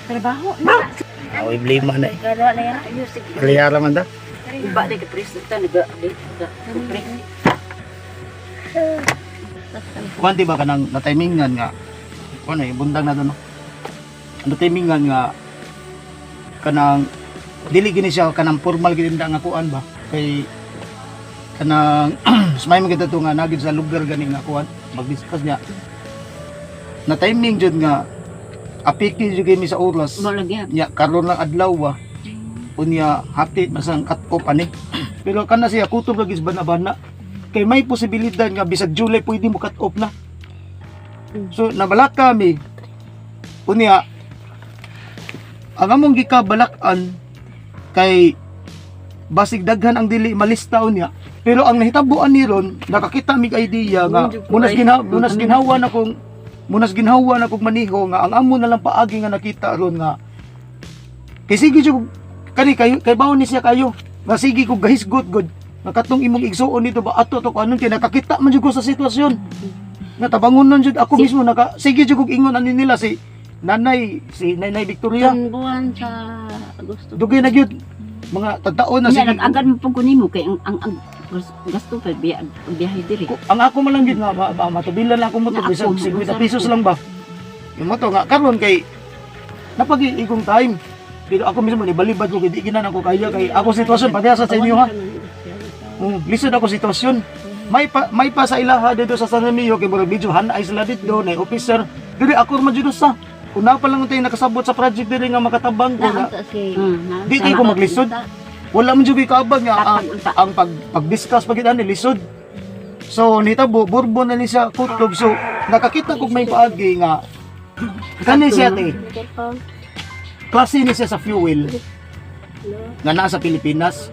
Trabaho na. Awi blima na. Garo na yan. Ayun, sige. Kaliyara man da. Iba di ka presto ta naga Kuwanti ba kanang na-timingan nga ano bundang na doon no? Na-timingan nga kanang dili gini siya kanang formal gid nga kuan ba kay kanang smay man kita to nga nagid sa lugar gani nga kuan mag-discuss niya na timing jud nga apiki jud mi sa oras nya karon lang adlaw ba unya hati masang cut off ani pero kana siya kutob lagi sa bana-bana kay may posibilidad nga bisag July pwede mo cut off na. So nabalak kami. Unya ang among gikabalakan kay basig daghan ang dili malista unya. Pero ang nahitabuan ni ron nakakita mig idea nga munas ginhawa na kog maniho nga ang amo na lang paagi nga nakita ron nga kay sige jud kani kayo kay bawon ni siya kayo nga sige kog gahisgot god nakatong imong igsuon nito ba ato to kanon kay nakakita man jud ko sa sitwasyon nga tabangonon jud ako mismo naka sige jud kog ingon ani nila si Nanay Victoria buwan sa Agosto dugay na gyud mga tagtaon na sige nag-agad mo pug kunimo kay ang gasto pa biyahe diri ang ako man lang gyud nga matubilan lang ako mo to bisag 50 pesos lang ba yung mo to nga karon kay napag-igong time pero ako mismo ni balibad ko kay di ginan ako kaya kay ako sitwasyon pati sa inyo ha. Lisod ako sitwasyon. May pa sa ilaha dito sa San Remio kay murag medyo hanay sila dito na officer. Diri ako man jud sa. Kung na pa lang tayo nakasabot sa project diri nga makatabang ko na. Di kay ko maglisod. Wala man jud kaabag nga ang pag-discuss pagid ani lisod. So nitabo Bourbon na ni siya kutob so nakakita kog may paagi nga kani siya te. Klase ni siya sa fuel. Nga naa sa Pilipinas.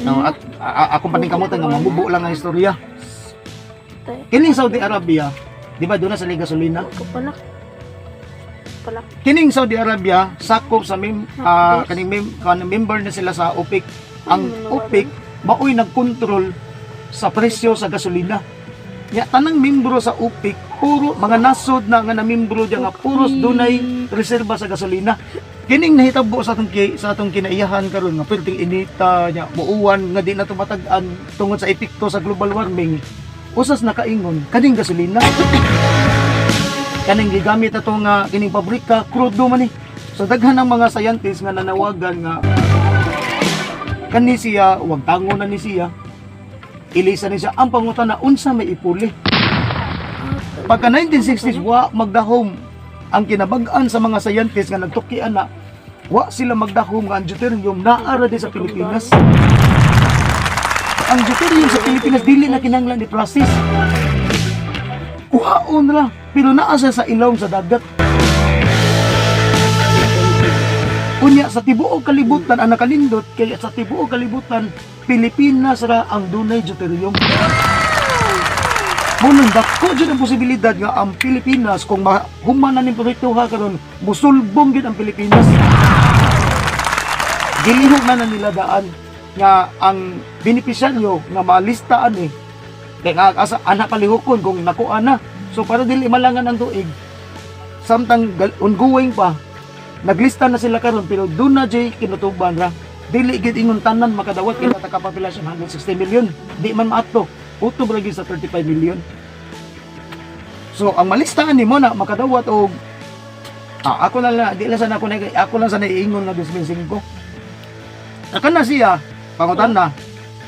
No, at ako pa din kamutan nga mamubo lang ang istorya. Kining Saudi Arabia, di ba doon na sa gasolina? Kining Saudi Arabia sakop sa kaning member na sila sa OPEC. Ang OPEC maoy nagkontrol sa presyo sa gasolina. Ya tanang membro sa OPEC puro mga nasod na nga membro diya nga puros dunay reserba sa gasolina. Kining nahitabo sa atong kinaiyahan karon nga perting inita nya muuwan nga di na tumatag-an tungod sa epekto sa global warming. Usas nakaingon kaning gasolina. Kaning gigamit ato nga kining pabrika crude man ni. So daghan ang mga scientists nga nanawagan nga kani siya wag tango na ni siya. Ilisa ni siya ang pangutana unsa may ipuli. Pagka 1960s wa magdahom ang kinabag-an sa mga scientists nga nagtukian na wa sila magdahom nga ang deuterium naara di sa Pilipinas. Ang deuterium sa Pilipinas dili na kinahanglan ni process. Kuhaon ra pero naa siya sa ilawom sa dagat. Unya sa tibuok kalibutan ang nakalindot kay sa tibuok kalibutan Pilipinas ra ang dunay deuterium. Munang dako jud ang posibilidad nga ang Pilipinas kung human na ning proyektuha karon musulbong gid ang Pilipinas. Gilihok na nila daan nga ang benepisyaryo nga malista ani kay asa anak palihokon kung nakuha na. So para dili malangan ang tuig samtang ongoing pa naglista na sila karon pero doon na jay kinutuban ra dili gid ingon tanan makadawat kay ta kapopulasyon 160 million di man maato utob lagi sa 35 million. So ang malistaan nimo na makadawat og ako na lang di lang sana ako lang sana iingon nga 2005. Kana siya pangutan na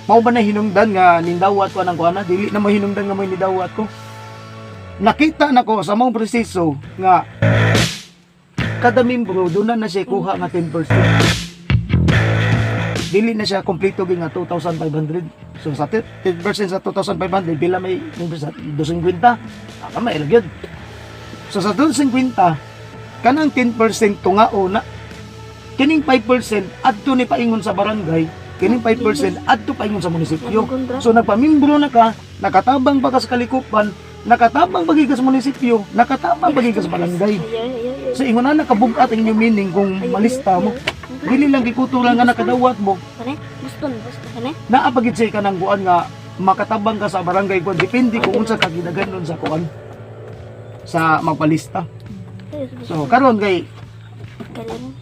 mao ba na hinungdan nga nindawat ko anang kuana dili na mahinungdan nga may nidawat ko. Nakita nako sa mong proseso nga kada membro doon na siya kuha nga 10%. Dili na siya kompleto nga 2,500. So sa 10% sa 2,500 bila may 250. May ilagyan. So sa 250 kanang 10% tungao na kining 5% adto ni paingon sa barangay, kining 5% adto paingon sa munisipyo. So nagpamimbro na ka, nakatabang pa ka sa kalikupan, nakatabang pagi ka sa munisipyo, nakatabang pagi ka sa barangay. So ingon na nakabugat ang inyong meaning kung malista mo. Dili lang gikuto lang nga nakadawat mo. Naapagid say ka nang kuan nga makatabang ka sa barangay kuan depende kung unsa ka ginaganon sa kuan sa magpalista. So karon kay Ganun.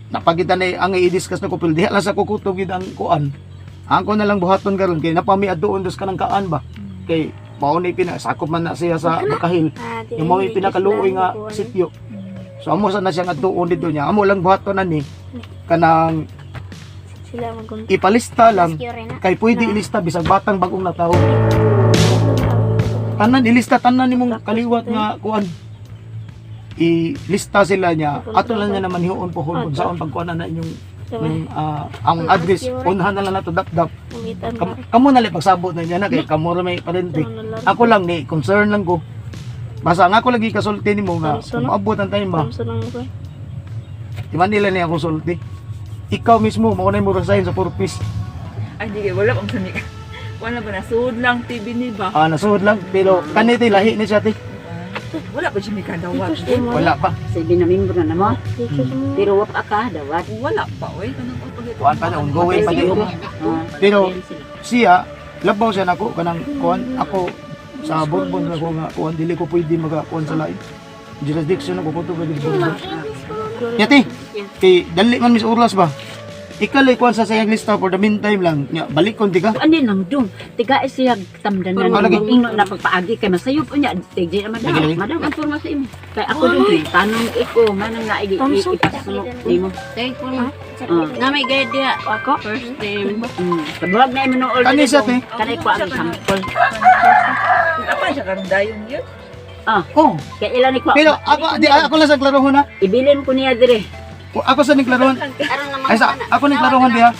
Napagita na ang i-discuss na ko pero diha lang sa kukutob gid ang kuan. Ako na lang buhaton karon kay napami adtuon dos kanang kaan ba. Kay mao ni sakop man na siya sa Bakahil. Yung mao pinakaluoy nga sityo. So amo sa na siya adtuon dito niya. Amo lang buhaton na ni kanang Sila magun. ipalista lang Rescue rin na. kay pwede ilista bisag batang bagong natawo. Tanan ilista tanan nimong kaliwat nga kuan. Ilista sila niya. Ato lang niya naman hiuon po kung saan pagkuan na inyong yung ang address unahan na lang nato dap-dap. Kamo na lang pagsabot na niya na kay kamo ra may parente. Ako lang ni concern lang ko. Basta nga ako lagi kasulti nimo nga maabot ang time ba. Di man nila niya akong sulti. Ikaw mismo mao na mo resign sa purpose. Ay, di wala pang sanik. Wala ba nasuod lang TV ni ba? Nasuod lang pero kanito lahi ni siya ti. Wala pa siya may kadawat. Wala pa. Sabi na membro na namo. Pero wap ka dawat. Wala pa, oy. Kanang pagito. Kuan pa na ongoing pa din. Ah, Pero yan sila. siya labaw siya nako kanang kuan ako sa bonbon na ko nga kuan dili ko pwede magakuan sa lain. Jurisdiction ako kuto pwede bonbon. Yati. Kay dali man mis urlas ba. Ikalay kuan sa sayang lista for the meantime lang. Nya balik kon di ka. Ano lang dong, tiga siya tamdan Pero na lagi. ingno na pagpaagi kay masayo po niya, tigdi naman daw. Lagi, lagi. Madam, ang forma sa imo. Kay ako din, tanong iko, manang nga ipasmo imo. Thank you. Na may guide dia ako first time. Kabuhag na imo no order. Kani siya, te? Kanay ko ang sample. Apa siya karon dayon yun? Oh. Kay ilan ni ko. Pero ako lang sa klarohon na. Ibilin ko niya dire. Ako sa niklarohon. Aron naman Ay sa ako niklarohon diha.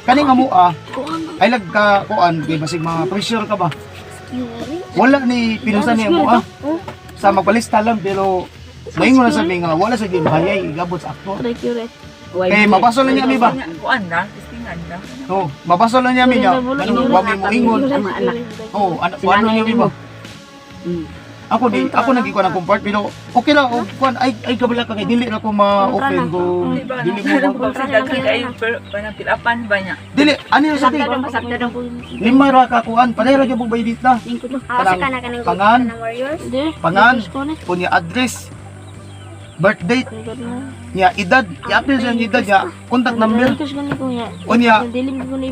Kani nga mo ay lag ka kuan kay basig mga pressure ka ba. Wala ni pinusan niya mo sa magpalista lang pero maingon na sabi nga wala sa gibahayay igabot sa aktor. Kay mabasol lang niya mi ba? Kuan na, testingan na. Oh, mabasol lang niya mi niya. Ano wa mi mo ingon. Ang mga anak. Oh, ano niya mi ba? Ako nagikuan ang compart pero okay lang kuan ay kabala ka kay dili na ko ma-open ko. Di ba? Dili Nang mo. pagsidaghan kayo panang pilapan ba niya? Dili ani sa ti. Masakta daw. Lima ra ka kuan, pareha ra gyud bayadit na. Sa kanang Pangan. warriors. Pangan, punya address, birth date, niya edad, i-update siya ang edad niya, contact number, unya,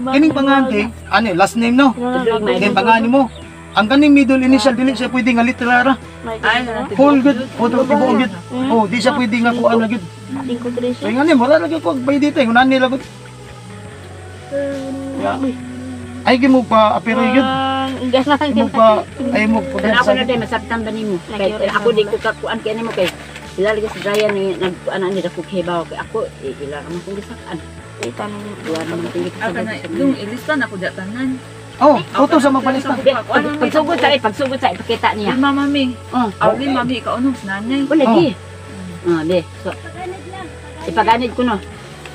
kining pangante, ano last name no, kining pangani mo, ang kaning middle initial, dili siya pwede nga literal ra, Ay, na whole good, photo tibuong good, oh, di siya pwede nga kuan na good, so nga ni, wala lagi ko, bayadit eh, unan nila good, ay mo pa, apero yun, mo pa, ay mo pa, Kana ako na din masabtan ba nimo? Kay ako di ko kakuan kay nimo kay ilalagay sa daya ni nagkuan ani dako kibaw kay ako ila naman kung gisakan. Duwa naman kung Aka na, yung ilista na ko datanan. oh, photo sa magpalista, pagsugod sa ipakita niya. Lima mami. Oh, Awli mami, ikaw anong nanay. wala di. De. So, ipaganid ko no.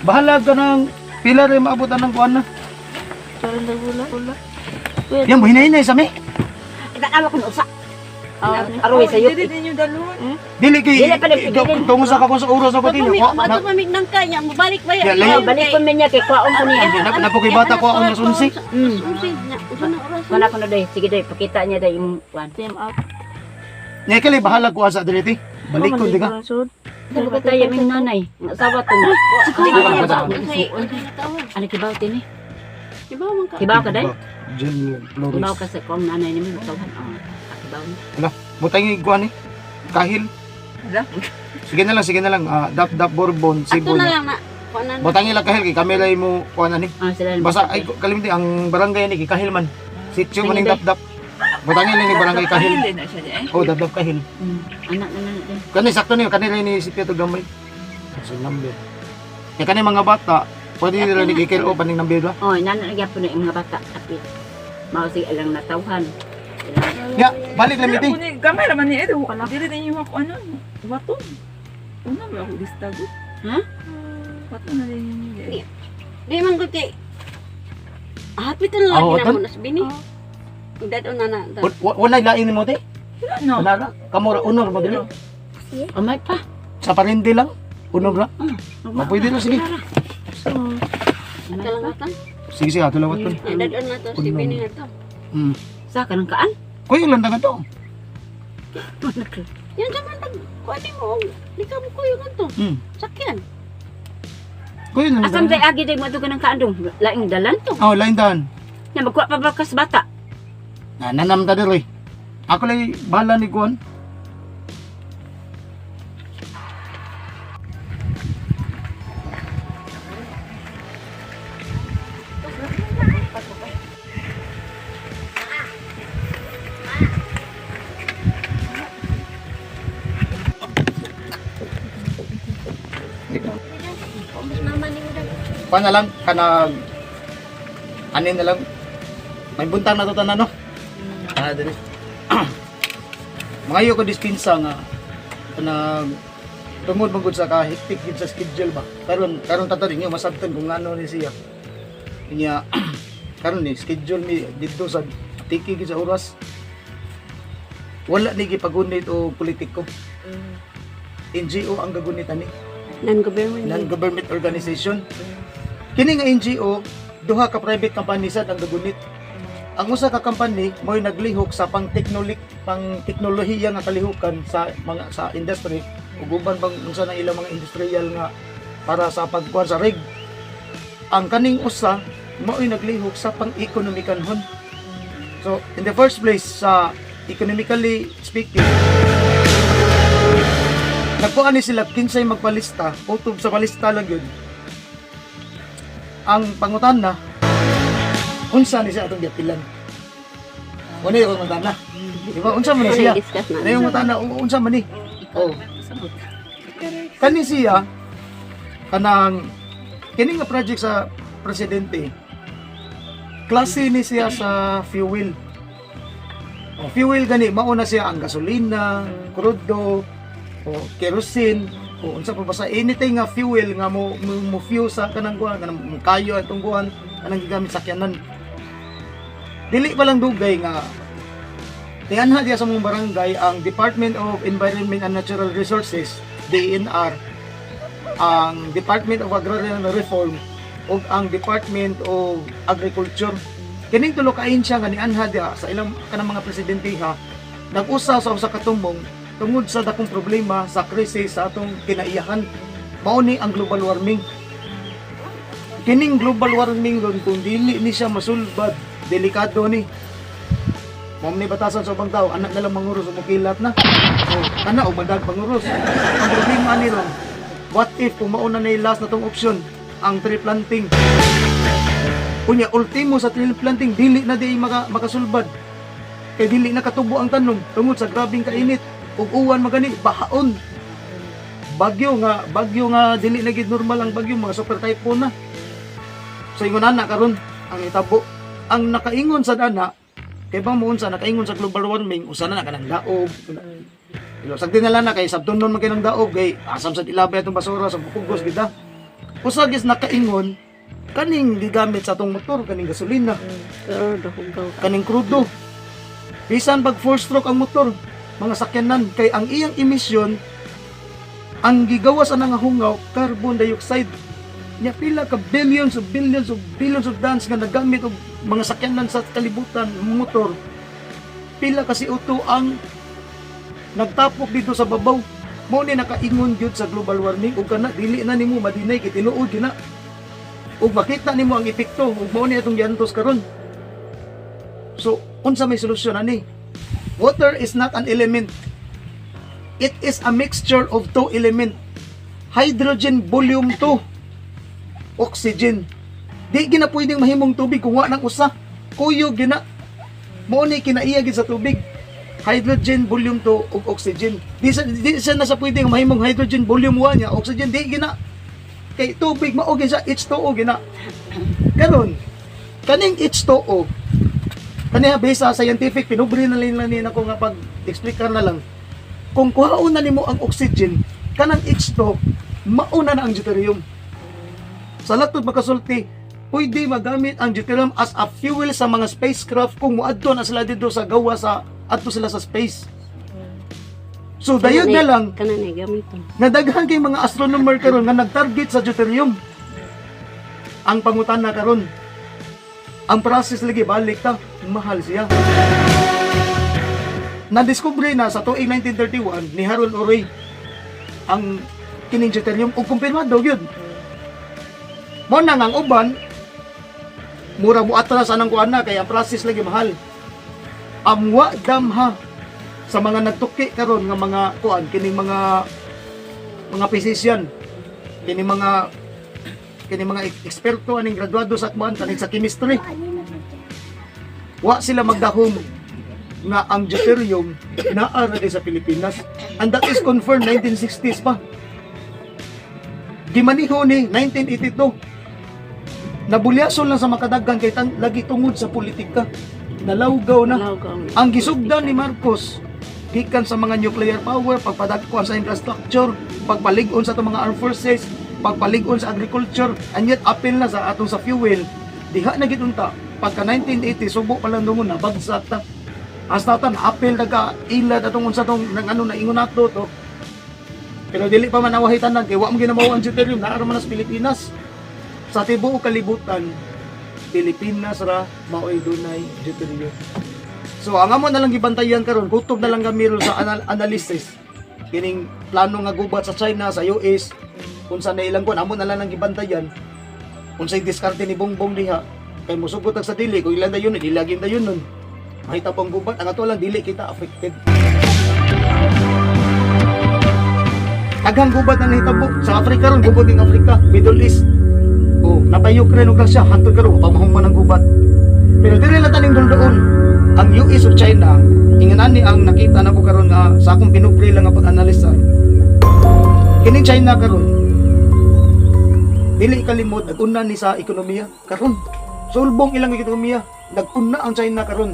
bahala ka ng, pila rin maabutan ng kuan na, yan mo, hinay-hinay sa mi. Ikanawa ko no sa. Aroy sa Dili yuti. din yung dalon. Dili kay Dili pa rin, dili. tungo sa kako sa oras ako din. Bato mamig nang kanya, mabalik ba Ya, yan? layo. Balik ko niya kay kwaon ko niya. Napukay bata ko ang nasunsi. Wala ko na day. Sige day, pakita niya day imong kuan. Nya kali bahala ko sa dili. Balik ko di ka. Dalo ka tayo yung nanay. Ang asawa to. Ano kibaw tini? Kibaw ka day? Jen Kibaw Flores. ka sa kong nanay ni mo tawhan. Kibaw ni. Wala, butang kuan ni. Kahil. Wala. Sige na lang. Dap Bourbon, Ato Cebu. na lang na. Kuanan. Butang ila kahil kay kami lay mo kuan ani. Sila Basta ay kalimti ang barangay ni kay Kahil man. Sitio man ning dap. Butang ila ni barangay Kahil. Kahil na siya niya eh. Oh, dap Kahil. Anak na din. Kani sakto ni kanila ni si Pietro Gamay. Sa number. Ya kani mga bata, pwede nila ni kikil o paning number ba? Oh, nana nagya po na yung mga bata. Kapit. Mao sige alang natawhan. Ya, balik lang iti. Dili gamay naman ni Edo. Dili din yung ako ano. Waton. Una ba ako lista ko? Ha? Waton na din yung Di man ko kay. Hapit na lagi na mo nas bini. Dad na na. Wala lain mo te. No. Wala ra. Kamura unor mo dili. Oh, may pa. Sa parindi lang. Unor ra. Pwede na sige. Kalangatan. Sige tulawat ko. Dad na to si bini na to. Sa kanang kaan? Kuya lang dagan to. Yan naman nag kuan mo. Di ka mo kuyo kanto. Sakyan. Kuya lang. Asam day agi day mo ito ng kaandong. Laing dalan to. Oh, lain daan. Na magkuha pa bakas bata. Nanam ta diri. Ako lay bahala ni kuan. Mama ni mo daw. Pa na lang kanag anin na lang. May buntang na to tanan no. Dili. Mga ko dispensa nga kanag tungod man gud sa ka hectic gid sa schedule ba. Karon tato ninyo masabtan kung ano ni siya. Niya karon ni schedule ni dito sa tiki gid sa oras. Wala ni gipagunit o politiko. NGO ang gagunitan ni. Non-government. Non-government organization. Kini nga NGO, duha ka private company sad ang gagunit. Ang usa ka company mo'y naglihok sa pang-teknolohiya nga kalihukan sa mga sa industry ug uban bang unsa na ilang mga industrial nga para sa pagkuha sa rig. Ang kaning usa mo'y naglihok sa pang-ekonomikanhon. So, in the first place sa economically speaking, nagkuha ni sila kinsay magpalista, utob sa palista lang yun. Ang pangutan na, unsa ni siya atong giatilan. Una yung pangutan na. Diba? Unsa man na siya. Discuss na. Na yung pangutan na, unsa man ni. Oh. Kani siya, kanang, kini nga project sa presidente, klase ni siya sa fuel. Oh, fuel gani, mauna siya ang gasolina, krudo, o kerosene o unsa pa ba sa anything nga fuel nga mo fuel sa kanang kuan kanang kayo atong kuan kanang gigamit sa sakyanan. Dili pa lang dugay nga tiyanha diya sa mong barangay ang Department of Environment and Natural Resources DENR, ang Department of Agrarian Reform ug ang Department of Agriculture. Kining tulo ka ahensya nga nianha diya sa ilang kanang mga presidente ha nag-usa sa usa ka tumbong tungod sa dakong problema sa krisis sa atong kinaiyahan. Mao ni ang global warming. Kining global warming ron kung dili ni siya masulbad, delikado ni. Mao ni batasan sa ubang tao, anak na lang manguros o mukilat na. O anak o madag panguros. Ang problema ni ron, what if kung mauna na yung last na tong option, ang tree planting. Kunya ultimo sa tree planting dili na di makasulbad. Kay dili na katubo ang tanom tungod sa grabing kainit. Ug uwan magani bahaon. Bagyo nga dili na gid normal ang bagyo, mga super typhoon na. So ingon ana karon ang itabo. Ang nakaingon sa dana kay bang mo unsa nakaingon sa global warming usa na kanang daog. Ilo sagdi na lang na kay sabtunon man kay nang daog kay asam sa ilabay atong basura sa bukugos gid da. Usa gis nakaingon kaning gigamit sa atong motor kaning gasolina. Kaning krudo. Bisan pag 4 stroke ang motor, mga sakyanan kay ang iyang emisyon ang gigawas ana nga hungaw carbon dioxide nya pila ka billions of tons nga nagamit og mga sakyanan sa kalibutan motor pila ka CO2 ang nagtapok dito sa babaw mo ni nakaingon gyud sa global warming ug kana dili na nimo madinay kay tinuod gina ug makita nimo ang epekto ug mao ni atong giantos karon. So unsa may solusyon ani? Water is not an element. It is a mixture of two elements. Hydrogen volume 2. Oxygen. Di gina pwedeng mahimong tubig kung wa nang usa. Kuyo gina. Mao ni kinaiya gid sa tubig. Hydrogen volume 2 ug oxygen. Di sa na sa pwedeng mahimong hydrogen volume 1 nya, oxygen di gina. Kay tubig mao gid sa H2O gina. Karon kaning H2O kaniya based sa scientific pinubri na ni nako nga pag-explicar na lang. Kung kuhaon na nimo ang oxygen kanang H2 mauna na ang deuterium. Sa latod makasulti, pwede magamit ang deuterium as a fuel sa mga spacecraft kung moadto na sila dito sa gawa sa adto sila sa space. So dayag na lang kanang gamit. nadaghan kay mga astronomer karon nga nagtarget sa deuterium. Ang pangutana karon, ang process lagi balik ta, mahal siya. Na-discover na sa tuig 1931 ni Harold Urey ang kining deuterium ug kumpirmado gyud. Mo nang ang uban mura mo atras anang kuan na kay ang process lagi mahal. Amwa damha sa mga nagtuki karon nga mga kuan kining mga physician, kining mga eksperto aning graduado sa kuan kaning sa chemistry. Wa sila magdahom nga ang deuterium naa ra sa Pilipinas, and that is confirmed 1960s pa. Gimaniho ni 1982. Nabulyason lang sa makadaghan kay lagi tungod sa politika. Nalawgaw na. Ang gisugdan ni Marcos gikan sa mga nuclear power, pagpadagkuan sa infrastructure, pagpalig-on sa itong mga armed forces, pagpalig-on sa agriculture, and yet apil na sa atong sa fuel. Diha na gitunta pagka 1980 subo pa lang dungon na bagsak ta. Hasta tan apil nagka ilad atong unsa tong nang ano na ingon nato to. Pero dili pa man nawahi tanan kay wa mo ginamaw ang deuterium naa ra man sa Pilipinas. Sa tibuok kalibutan, Pilipinas ra maoy dunay deuterium. So ang amo na lang gibantayan karon, kutob na lang gamiro sa analysis. Kining plano nga gubat sa China, sa US, unsa na ilang kon amo na lang gibantayan. Unsay diskarte ni Bongbong diha kay mosugot sa dili kung ilan dayon ilagin dayon nun. Mahita pang gubat ang ato lang dili kita affected. Agang gubat na nahitabo sa Africa ron, gubat ng Africa, Middle East. Oh, napay Ukraine ug Russia hantod karon pamahumman ng gubat. Pero dili lang taning doon ang US ug China, ingon ni ang nakita nako karon nga sa akong pinupri lang nga pag-analisa. Kining China karon dili kalimot nag-una ni sa ekonomiya karon. Sulbong ilang ekonomiya, nag-una ang China karon.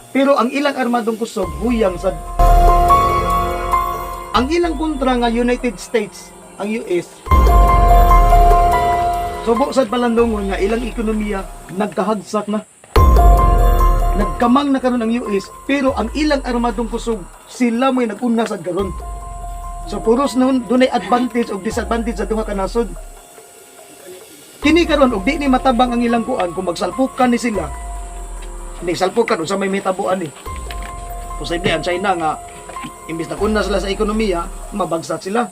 Pero ang ilang armadong kusog huyang sad. Ang ilang kontra nga United States, ang US, subo sad palandongon nga ilang ekonomiya nagkahagsak na. Nagkamang na karon ang US, pero ang ilang armadong kusog sila mo'y nag-una sad karon. So puros nun dunay advantage o disadvantage sa duha ka nasod. Kini karon og di ni matabang ang ilang kuan kung magsalpukan ni sila. Ni salpukan unsa may mitabuan ni. Posible ang China nga imbis na kuna sila sa ekonomiya, mabagsak sila.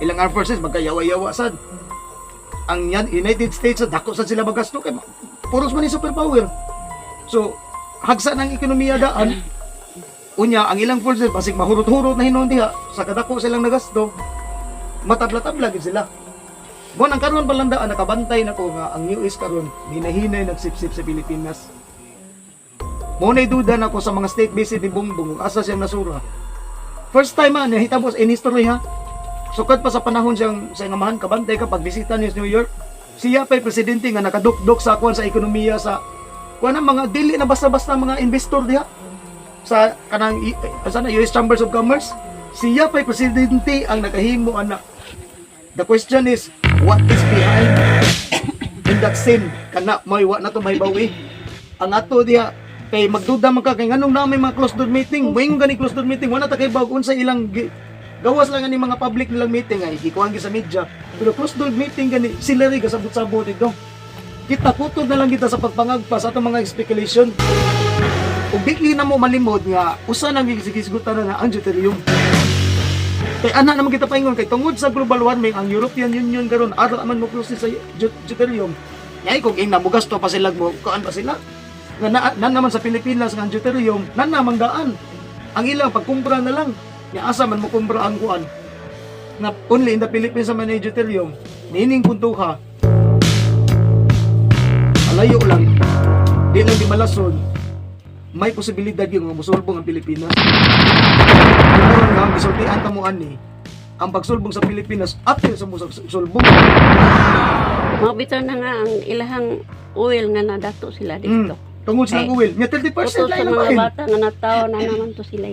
Ilang armed forces magkayawa-yawa sad. Ang United States dako sad sila magasto kay puros man ni superpower. So hagsa ng ekonomiya daan. Unya ang ilang forces basig mahurot-hurot na hinon diha sa kadako silang nagasto, matabla-tabla gid sila. Mo nang karon palandaan nakabantay nako nga ang US karon hinahinay nagsipsip sa Pilipinas. Mo nay duda nako sa mga state visit ni Bongbong asa siya nasura. First time man nahitabo in history ha. Sukad pa sa panahon siyang sa ngamahan kabantay ka pagbisita niya sa New York. Siya pa'y presidente nga nakadukdok sa kuan sa ekonomiya sa kuan mga dili na basta-basta mga investor diha sa kanang US Chambers of Commerce. Siya pa'y presidente ang nakahimo ana. The question is, what is behind in that sin? Kana may wa na to mahibawi. Ang ato diha kay magduda man ka kay nganong na may mga closed door meeting. Moingon gani closed door meeting wala ta kay bag unsa ilang gawas lang ani mga public nilang meeting ay gikuhan gi sa media. Pero closed door meeting gani sila ri gasabot-sabot dito. Kita putod na lang kita sa pagpangagpa sa atong mga speculation. Ug di na mo malimod nga usa nang gigisgutan na ang deuterium. Kay ana naman kita paingon kay tungod sa global warming ang European Union karon ara man mo close sa deuterium. Nyay kung ing namugasto pa sila mo kuan pa sila. Nga na naman sa Pilipinas nga ang deuterium nan namang daan. Ang ilang pagkumpra na lang. Nya asa man mo kumpra ang kuan. Na only in the Philippines sa man deuterium. Nining puntuha. Alayo lang. Di lang di malasod. May posibilidad yung nga musulbong ang Pilipinas. Karon nga ang gisultian ta mo ani ang pagsulbong sa Pilipinas apil sa musulbong. Mabitaw na nga ang ilahang oil nga nadato sila dito. Tungod silang uwil. Nya 30% Puto lang sa ang mga bahin. bata nga nataw na naman to sila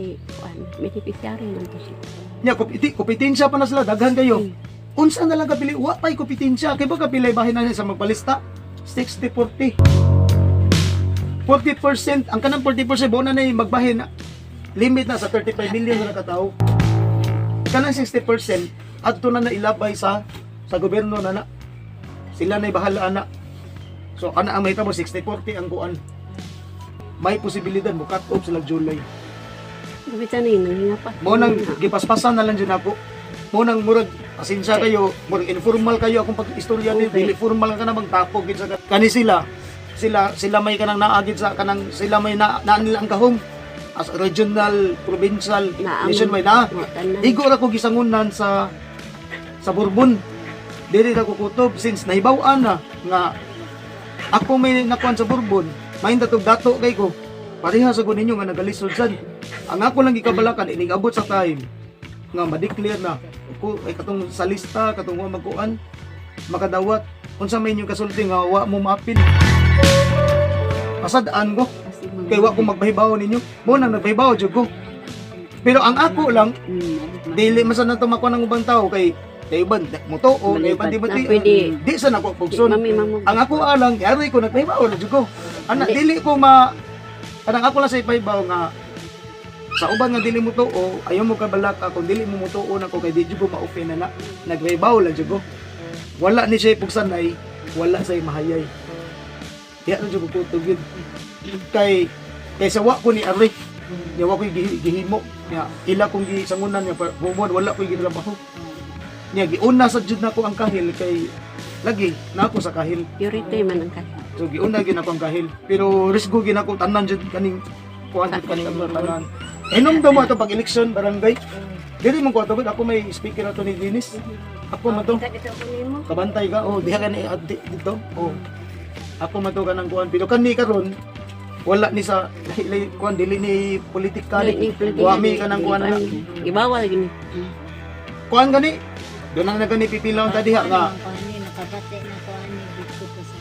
beneficiary man to sila. Nya kompetensya pa na sila daghan kayo. Unsa na lang kapili wa pay kompetensya kay ba kapilay bahin na sa magpalista 60-40. 40% ang kanang 40% bona na magbahin limit na sa 35 million na katao. Kanang 60% adto na ilabay sa gobyerno na. Sila na bahala ana. So ana ang mahitabo 60-40 ang kuan. May posibilidad mo cut off sila July. Mabitaw na yun, nangingapat. Mo nang gipaspasan na lang dyan ako. Mo nang murag Pasensya kayo, more informal kayo akong pag-istorya ni dili formal ka na magtapog gid sa kani sila may kanang naagid sa kanang sila may naan nila ang kahong as regional, provincial, nationwide na. Igo ra ko gisangunan sa Bourbon. Dili ra ko kutob since nahibaw-an na nga ako may nakuan sa Bourbon, mahinda tog dato kay ko. Pareha sa ninyo nga nagalisod sad. Ang ako lang gikabalakan inigabot sa time nga ma-declare na ko ay katong sa lista katong wa magkuan makadawat unsa may inyong kasulti nga wa mo maapil. Pasadaan ko kay wa ko magbahibaw ninyo. Mo nang nagbahibaw jud ko. Pero ang ako lang dili man sa nato makuan ng ubang tao kay iban mo to o iban di sa nako pugson. Ang ako alang yari ko nagbahibaw na jud ko. Ana dili ko kanang ako lang sa ipahibaw nga sa uban nga dili mo tuo, ayaw mo kabalaka kung dili mo mutuo na ko kay di jud ko ma-open na nagbaybaw lang jud ko. Wala ni siya pugsanay, wala say mahayay. Diya na jud ko tugid. Kay sa wa ko ni Ari. Di wa ko gihimo. Nya ila kong gisangunan nya bumon wala ko gitrabaho. Nya giuna sa jud nako ang kahil kay lagi na ako sa kahil. Purity man ang kahil. So giuna gid ako ang kahil. Pero risgo gid ako tanan jud kaning kuan jud kaning tanan. Inom daw mo ito pag-eleksyon, barangay. Dili mo ko ito, ako may speaker na ito ni Dennis. Ako man ito, kabantay ka, diha ka ni dito. Ako man ito ka ng kuhan. Pero kan ni karon wala ni sa, kuhan, dili ni politika ni. Wami ka ng kuhan na. Ibawal gini. Kuhan gani, doon ang nagani pipilaw ta diha nga. Nakabate na ko ani dito ko sa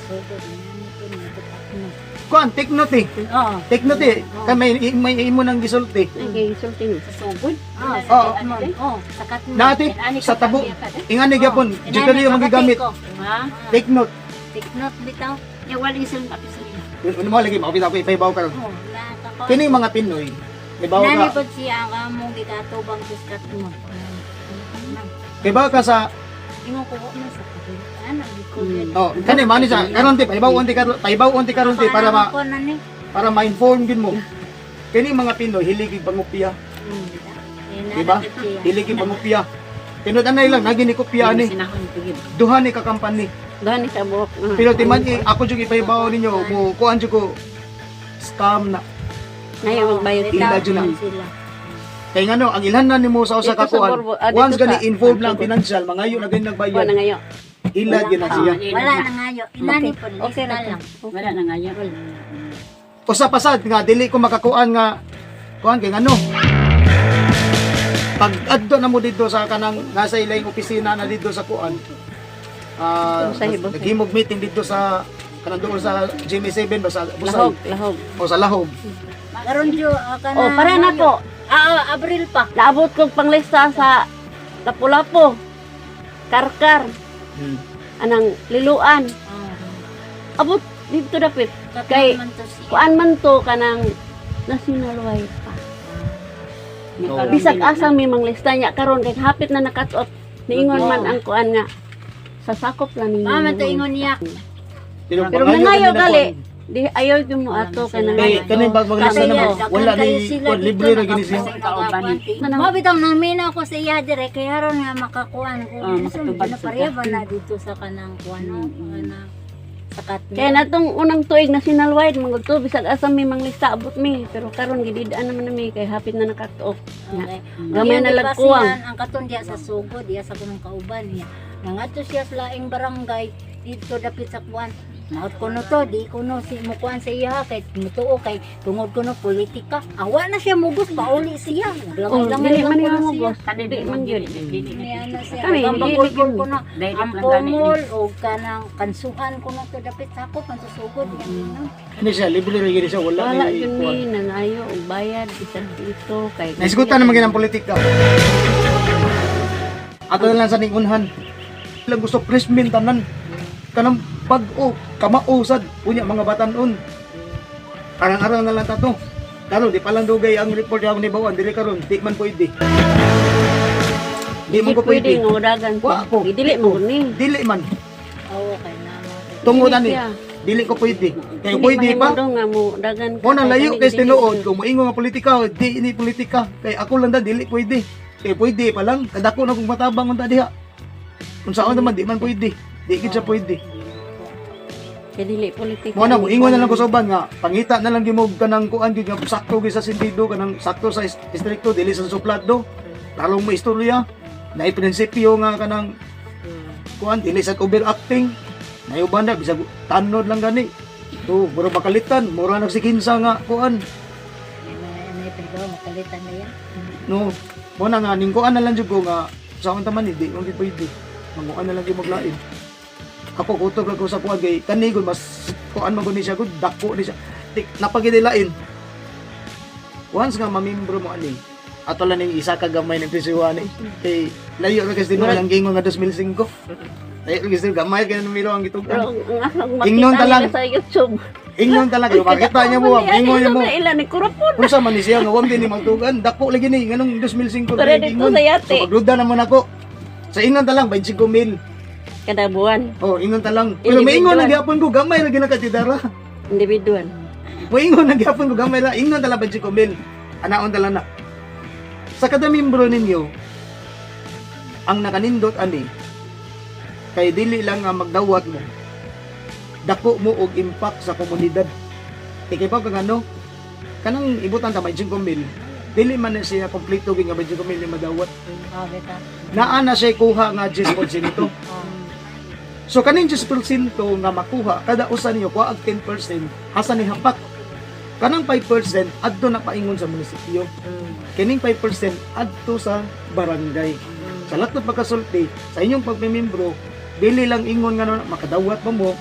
sugod na nito Kuhan, take note eh. Oo. Take note eh. May imo nang gisulti. Ay, sulting sa sugod. sakat mo. Nati, sa tabo. Ingani gyapon, jud kaniyo magigamit. Take note. Tiknot bitaw. Ya wali isang kapisalina. Ano mo lagi makapita ko ipahibaw ka. Oh, Kini yung mga Pinoy, ibaw nani ka. pod siya ka mo gigatubang sa mo. Ibaw ka sa Ingon ko na sa kapitan, ang gikod. kani mani sa karon ti paibaw onti karon ti para ma-inform gid mo. Kini mga Pinoy hilig pangupya, diba? Hilig pangupya. Tinod anay lang nagi ni kopya ni. Duha ni ka company. Dani sa buhok. Pero timan ako jud ipahibaw ninyo mo kuan jud ko scam na. Ngayon magbayad Ila jud na. Kay ngano ang ilhanan nimo sa usa ka Dito sa kuan. Borbo, Once dito gani sa- involved lang financial, mangayo na gani Kuha nagbayad. na ngayon. Ila gyud na siya. Wala na ngayo. Inani pod Okay lista na lang. Wala na nga yan. Usa-pasad nga dili ko makakuan nga kuan kay ngano. Pag adto na mo dito sa kanang nasa ilang opisina na dito sa kuan. Sa Hibos. Naghimog meeting dito sa kanang doon sa GM7 ba sa Busay Lahog. o sa Lahog. Karon jo kana. Oh, para na ko. Abril pa. Naabot kong panglista sa Lapu-Lapu. Karkar. Anang liluan. Abot dito dapit. Kay- Kuan man to kanang national wide pa. Bisag asa may manglista niya karon kay hapit na nakatot. Niingon man ang kuan nga sasakop lang ninyo. Mama to ingon niya. Pero Pero nangayo gali. Di ayaw gyud mo ato kay kay nangayo. kaning bag maglista Kasi na yan, mo wala kayo ni sila kuan dito, libre ra gini siya. Mo bitaw nang mina ko sa iya dire kay haron nga makakuan ko. makatubag na sa pareha ba na dito sa kanang kuan kanang sakat Kaya natong unang tuig national wide mangod to bisag asa may manglista abot mi pero karon gididaan naman nami kay hapit na nakatot. Okay. Gamay na lagkuwang. Ang katon diya sa sugod diya sa kunong kauban niya. Nangadto siya sa laing barangay dito dapit sa kuan. Naot ko no to, di ko no si mukuan sa iya kay mutuo kay tungod ko no politika. Awa na siya mugos pauli siya. Oh, dili man ko na mo siya. boss. Dili man gyud. Niya na siya. Kami, Gambagol dili ko na Direct ang lang gani. pomol o kanang kansuhan ko na to dapit sa ako kan susugod yan. Hindi siya libre ra gini siya wala Wala ni yun kuan. mi nangayo og bayad bisag dito kay. Naisgutan naman ginang politika. Ato na lang sa ningunhan. Ilang gusto pressmin tanan. Kanang bag-o, kamao sad unya mga batanon. Arang-arang na lang tato. Karon di pa lang dugay ang report ako ni Bawan dili karon di man pwede. Di man ko pwede. nga udagan ko. Wa ko. Dili mo ni. Dili man. Oo kay nama. Tungod ani. Dili ko pwede. Kay pwede pa. nga mo dagan Mo nang layo kay tinuod kung moingon nga politika, di ini politika. Kay ako lang da dili pwede. pwede pa lang. Kadako na kung matabang unta diha. Kung saan naman, di man pwede. Di gid siya pwede. Kaya dili politika. Mo na, ingon na lang ko sa uban nga, pangita na lang gimog kanang kuan gid nga sakto gid sa sindido, kanang sakto sa distrito, dili sa suplado. Talong mo istorya, na prinsipyo nga kanang kuan, dili sa overacting. Na uban na, bisag tanod lang gani. So, mura makalitan, mura nagsikinsa nga kuan. May pwede makalitan na yan. No, mo na nga, ning kuan na lang jud ko nga, sa akong taman, hindi, hindi pwede. Manguan na lang yung maglain. Ako kutob lang ko sa kuan kay kanigod mas kuan man gud ni siya gud dako ni siya. Napagidilain. Once nga mamembro mo ani, ato lang ning isa ka gamay ng PCU ani. Kay layo ra kasi lang gingon nga 2005. Layo ra kasi gamay ka numero ang Pero gitugan. ang Ingnon makita talang. nila sa YouTube. Ingnon talaga yung makita niya mo, ingon niya mo. Ilan ni kurapon. Unsa man ni siya nga wam din ni magtugan, dako lagi ni nganong 2005 Pero dito sa yate. So pagduda naman ako. Sa ingon ta lang 25,000. Kada buwan. Oh, ingon ta lang. Pero maingon na gyapon ko gamay ra ginakatidara. Individual. Moingon na gyapon ko gamay ra. Ingon ta lang 25,000. Anaon ta lang na. Sa kada membro ninyo ang nakanindot ani kay dili lang nga magdawat mo. Dako mo og impact sa komunidad. Kay pa kagano kanang ibutan ta 25,000. Dili man na siya kompleto gyud nga 25,000 madawat. Beta. Naa na siya kuha nga 10% nito. So kaning 10% nga makuha kada usa ninyo kuha og 10% asa ni hapak. Kanang 5% adto na paingon sa munisipyo. Kining 5% adto sa barangay. Sa lahat ng pagkasulti sa inyong pagmemembro, dili lang ingon nga makadawat pa mo.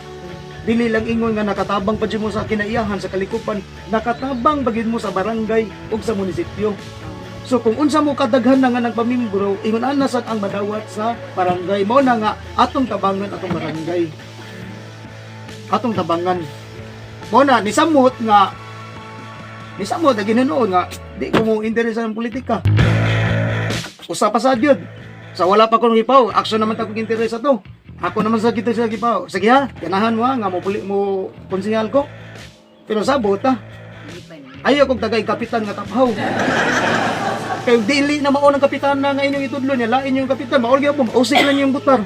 Dili lang ingon nga nakatabang pa mo sa kinaiyahan sa kalikupan, nakatabang bagid mo sa barangay ug sa munisipyo. So kung unsa mo kadaghan na nga nagpamimbro, ingon ana sad ang madawat sa barangay. Mao na nga atong tabangan atong barangay. Atong tabangan. Mao na nisamot nga ginunoon nga di ko mo interes sa politika. Usa pa sad yun. Sa wala pa ko nang ipaw, action naman ta ko interes sa to. Ako naman sa kita sa ipaw. Sige ha, ganahan mo nga mo konsehal ko. Pero sabot ha. Ayaw kong tagay kapitan nga taphaw. Kaya dili na mao ng kapitan na nga inyong itudlo niya, lain yung kapitan, maol gyapon, usik lang yung butar.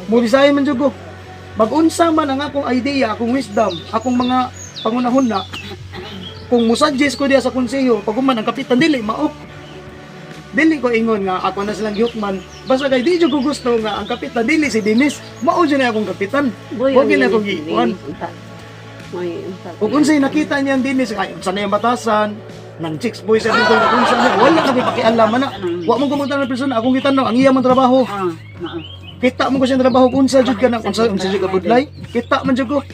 Mo bisay man jud ko. Mag-unsa man ang akong idea, akong wisdom, akong mga pangunahon na kung musuggest ko diya sa konseho, pag man ang kapitan dili mao. Dili ko ingon nga ako na silang gihukman. Basta kay di jud ko gusto nga ang kapitan dili si Dennis. Mao jud na akong kapitan. Wa gyud na akong giikuan. Kung unsay nakita niya ang Dennis, ay unsa na yung batasan, nang chicks boy sa dito na kung saan wala na gipakialam na. Wa mo kumunta na persona akong gitanong ang iya man trabaho. Kita mo ko siyang trabaho kung sa jud ka na unsa jud ka budlay. Kita man jud ko.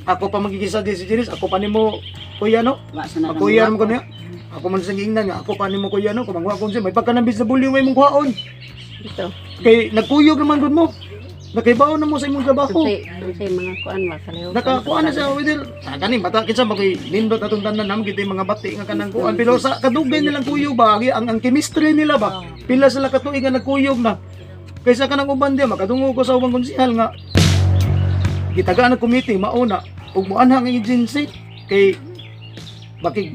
Ako pa magigisa di si Dennis, ako pa nimo kuya no. Kuya mo ko niya. Ako man sa giingnan nga ako pa nimo kuya no, kumangwa ko siya may pagkanambis na bulyo may mong kuhaon. Ito. Kay nagkuyog naman gud mo. Nakaibaw na mo sa imong trabaho. Unsay mga kuan wa kaliw. Nakakuha na siya with kani bata kinsa makoy nindot atong tanan naman kita mga bati nga kanang kuan pero sa kadugay nilang kuyo ba ang chemistry nila ba pila sila katuig nga nagkuyog na kaysa kanang uban diya makadungog ko sa ubang konsehal nga gitagaan ang committee mauna ug moanha ang agency kay bakig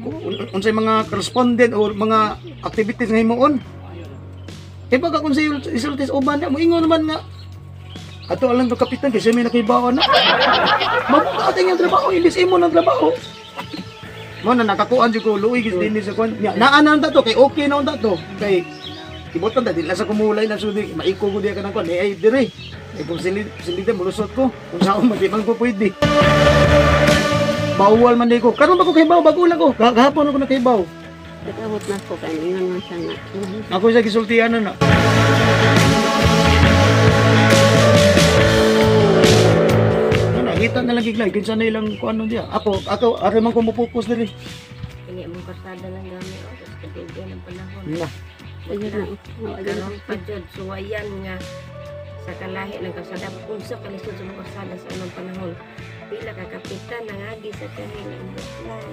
unsay mga correspondent or mga activities nga himuon kay baga kung sa isultis uban mo ingon naman nga ato alang to kapitan kasi may nakibawan na. Mabukating yung trabaho, ilis mo ng trabaho. Mo na nakakuan jud ko luoy gid din sa kon. Naanan ta to kay okay na unta to. Kay ibutan ta dili sa kumulay na sudi maiko ko diya kanang kon. Ay dire. Ay kung silid mulusot ko. Kung saan man di man ko pwede. Bawal man di ko. Karon ba ko kay baw bago lang ko. Gahapon ako nakibaw. Nagabot na ko kay ingon man siya na. Ako sa gisultian na. Kita na lang giglay, kinsa na ilang kuan diya. Ako ari man ko mo-focus diri. Ini mong kasada lang gami o sa kadugay ng panahon. Na. Ayun na. Karon pa jud suwayan nga sa kalahi ng kasada unsa kalisod sa mga kasada sa anong panahon. Pila ka kapitan nangagi sa kahin ang butlay.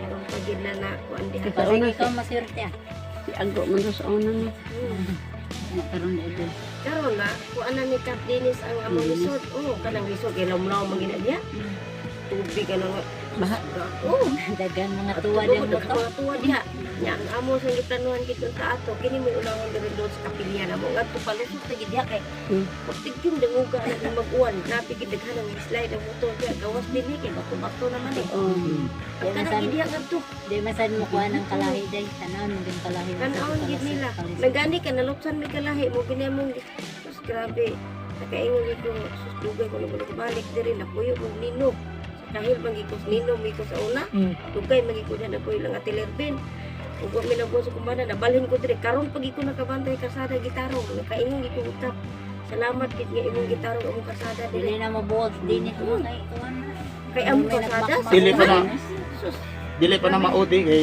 Karon pa gid na kuan diha. Sa Kasi una ikaw maswerte ah. si Ago man sa una ni. Karon na ito. Karon na kuan na ni Kap Dennis ang among lisod. Oh, kanang lisod kay lamlaw magina diha. Tubig ka na nga Oo. Dagan mga tuwa din mo to. Mga tuwa diha. Nya ang amo sa giplanuhan kit sa ato kini mo ulangon diri doon sa kapilya na mo ngadto palusot ta gid diha kay. Pagtig yung danguga na mag-uwan, napigid daghan ang slide ang motor diha gawas dili kay bato-bato naman eh. Di Kana masan gid diha ngadto. di masan mo kuha ng kalahi day. Tanan mo din kalahi. Kanawon gid nila. Nagani ka naluksan mi kalahi mo ginemong sus grabe. Nakaingon gid ko sus dugay ko na balik diri na puyo mo nino. Kahil magikos nino mi ko sa una. Dugay magikos na puyo lang atilerbin. Ug mi nagbo sa kumbana nabalhin ko diri karon pagi ko nakabantay kasada gitaro nakaingon gid ko utap. Salamat gid nga imong gitaro among kasada Dili dili. na mo buot din ito kay kuan. Kay among kasada. Dili pa na Sus. dili pa na maudi kay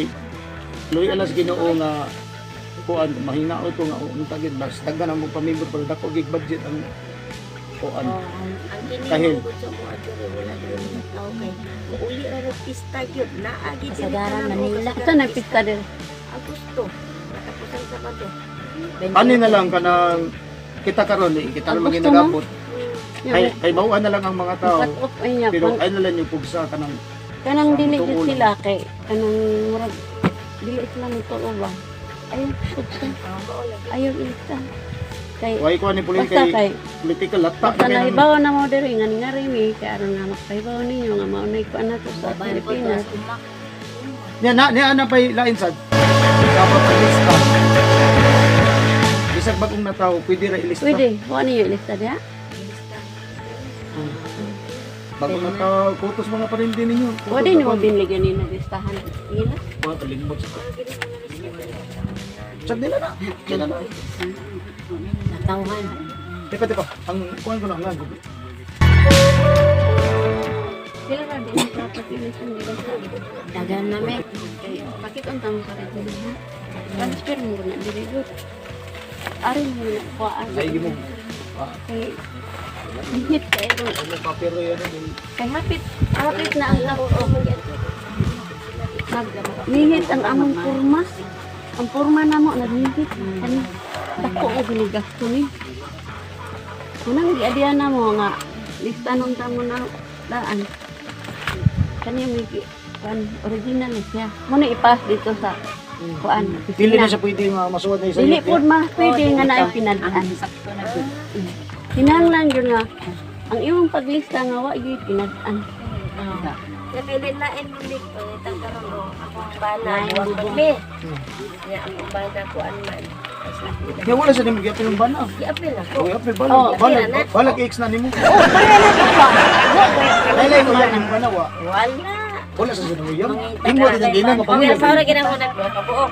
luy alas Ginoo nga kuan mahingao to nga unta gid bas daghan ang pamimber pero dako gig budget ang kuan. Ang Kahil. kinigod sa mga diri wala diri mga tao kay uli ra ng pista gyud naa gid diri Kasagaran ka na, Manila. kasagaran Ito na pista din. Agosto. Natapusan sa Sabado. Ani na lang kanang kita karon kita na Ang maging gusto mo? nagabot. Kay bawaan na lang ang mga tao. Cut off ay niya. Pero ay na lang yung pugsa kanang Kanang dili Tuol. gid sila kay kanang murag dili sila mo tuo ba. Ayun, putsa. Ayaw ilista. Kay way ko ni puling basta kay kay political latta basta nahibaw na mo diri nga nga rin kay aron nga makahibaw ninyo nga maunay ko ana to sa Babae po Pilipinas. niya na pay lain sad. Dapat ilista. Bisag bagong natawo pwede ra ilista. Pwede, mo niyo ilista diha. Bagong natawo kutos mga parindi ninyo. Pwede niyo binligyan ni listahan. Ina. mga kalimot sa. Sad nila na. Kaya na. Natawhan. Teka, ang kuhan ko na nga. Sila na din property nila. Dagan na me. Kay bakit ang tamo sa rin ha? Transfer mo na diri gud. Ari mo na kuan. Ay, mo. Kay hit kay ro. Ano papero yan? Kay hapit na ang laro. Nihit ang among porma. Ang porma namo nagnihit. Kani dako og ginigasto ni. Kunang giadian na mo nga lista nung tamo na daan. Kani may kan original ni siya. Mo na ipas dito sa kuan. Dili na siya pwede masuwad na isa. Dili pod pwede nga na pinadaan. Sakto na po. Kinahanglan yun nga ang imong paglista nga wa gyud pinadaan. Napili na enmilik ko itang karon o akong bana wa pagmi. Ya akong bana ko anman. Kaya wala siya nang gyapil ng bana. Giapil ako. Uy, apil Oh, bala kay ex na nimo. Lailay mo yan ng bana wa. Wala. Wala sa sinuyam. Imo din ang gina Kaya mapangulit. sa ora ginahunan ko kabuok.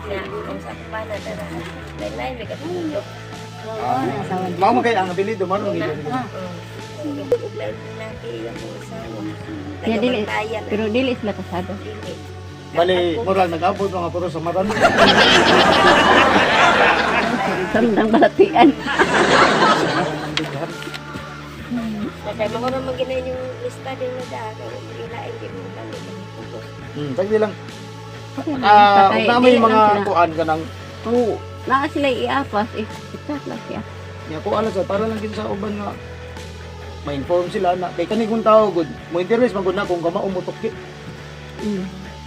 Ya ang sa bana dara. Lain-lain may katulog. Mao mo kay ang apelido man ang gina. Kaya dili pero dili sila kasado. Bali, moral nag-abot mga puro sa maran. Samdang balatian. Kaya mga naman ginayon yung lista din na dahil ilain din mo balik. Tagdi lang. Patay, Ug naman yung dili mga lang sila. kuan kanang Kung naa sila iapas, ikat lang siya. niya kuan sa para lang gid sa uban nga ma-inform sila na kay kani kung tao gud mo interest man gud na kung kamao mo tukki.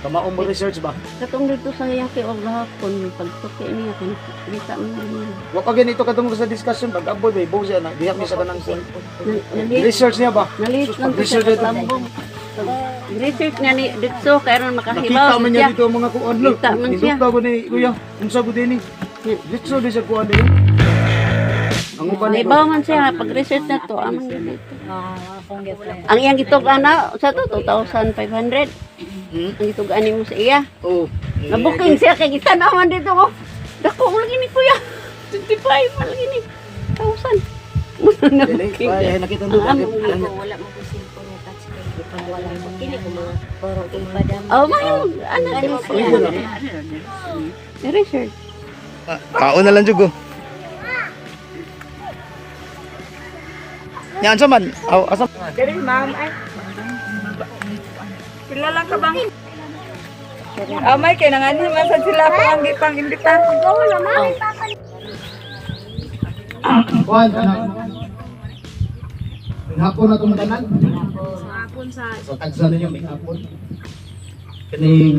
Kamao mo research ba? Katong dito sa yaki o gahapon, pagtuki niya, kung kita mo niya. Wa ka ganito katong sa discussion pag abot bay bo siya na diha mi sa kanang Nalit research niya ba? lang to Research siya niya sa lambong. Research nga ni dito, kaya makahibaw Nakita man niya siya. dito ang mga kuan lo. Kita man siya. Indukta ko ni kuya, unsa gud ni? Dito di sa kuan din. Ang uban ni Nahibaw man siya, pag-research na to, amang dito. Akong gifle. Ang iyang gitog ana, sa to, 2,500. Ang gitog ani mo sa iya. Oh. Nabuking siya, kay kita naman dito ko. Dako mo lagi ni kuya. 25 mo lagi ni. 1,000. Dili, pa nakita mo ba? Wala mo ko cellphone na touch kay ipang wala mo kini ko mga Puro ipadam. Oh, mayroon. Ano Ano siya? siya? Research. Kaon na lang jugo. Yan sa man. Aw, asa? Dali, ma'am. Ay. Pila lang ka bang? May kaya nanganin man sa sila pang imbita. Kuan ka na. Hapon na tong tanan. hapon sa So tagsa ninyo may hapon. Kaning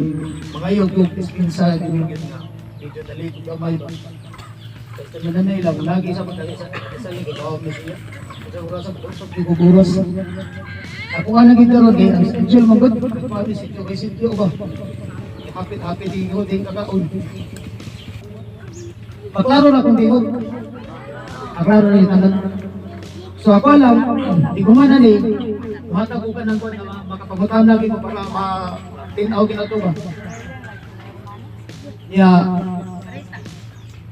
mga yung dispensa yung nga medyo dali ko gamay ba. Kasi mananay lang lagi sa pagdali sa likod ako siya. Kasi wala sa pagdali guguros. Ako nga naging karon kay ang schedule mo gud pati si kay sityo ba. Hapit-hapit di ko din kakaon. Paklaro na kung di ko. Paklaro na yung tanan. So ako alam, di ko man ani, matago ka ng kuwan na makapagutan lagi ko para ma-tinaw kinato ba.